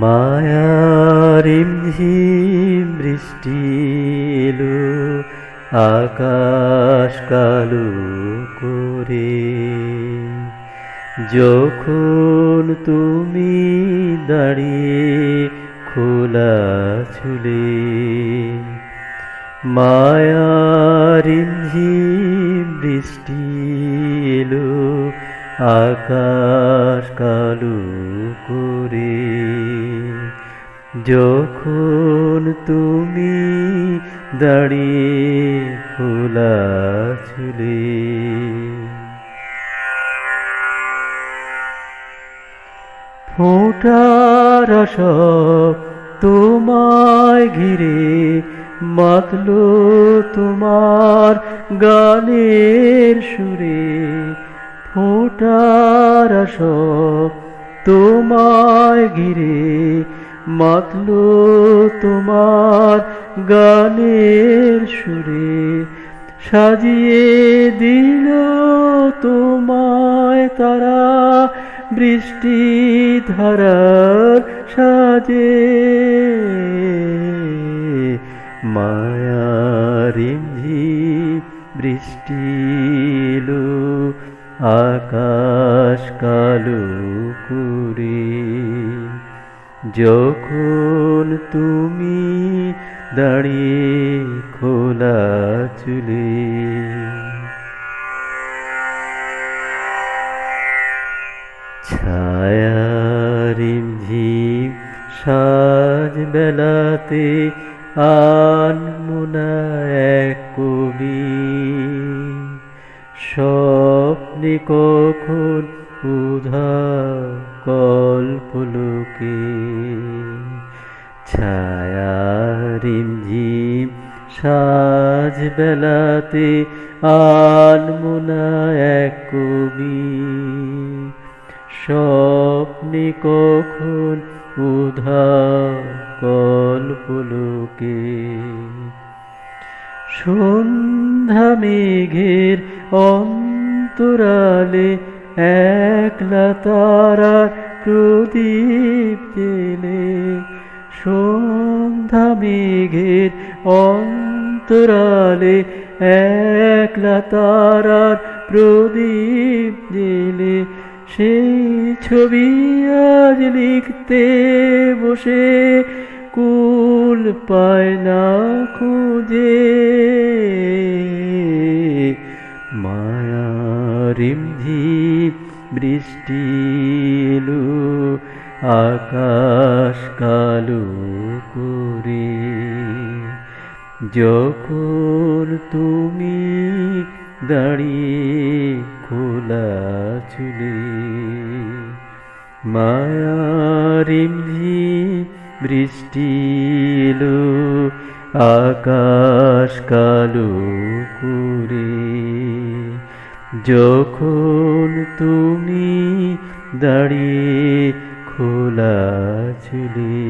মায়ার রিমঝিম বৃষ্টি এলো আকাশ কালো করে, যখন তুমি দাঁড়িয়ে খোলা চুলে। মায়ার রিমঝিম বৃষ্টি এলো আকাশ কালো করে, যখন তুমি দাঁড়িয়ে খোলা চুলে। ফোঁটার সব তোমায় ঘিরে মাতলো তোমার গানের সুরে। ফোঁটার সব তোমায় ঘিরে মাতলো তোমার গানের সুরে। সাজিয়ে দিল তোমায় তারা বৃষ্টি ধারার সাজে। মায়ার রিমঝিম বৃষ্টি এলো আকাশ কালো করে, যখন তুমি দাঁড়িয়ে খোলা চুলে। ছায়া রিমঝিম সাজ বেলাতে আনমনা এক কবি, স্বপ্নে কখন উধা কল্পলোকে। ছায়া রিমঝিম সাজ বেলাতে আনমনা এক কবি, স্বপ্নে কখন উধা কল্পলোকে। সন্ধ্যা মেঘের অন্তরালে একলা তারার প্রদীপ জেলে। সন্ধ্যা মেঘের অন্তরালে একলা তারার প্রদীপ জেলে। সেই ছবি আজ লিখতে বসে কুল পায় না খুঁজে। মায়ার রিমঝিম বৃষ্টি এলো আকাশ কালো করে, যখন তুমি দাঁড়িয়ে খোলা চুলে। মায়ার রিমঝিম বৃষ্টি এলো আকাশ কালো করে, যখন তুমি দাঁড়িয়ে খোলা চুলে।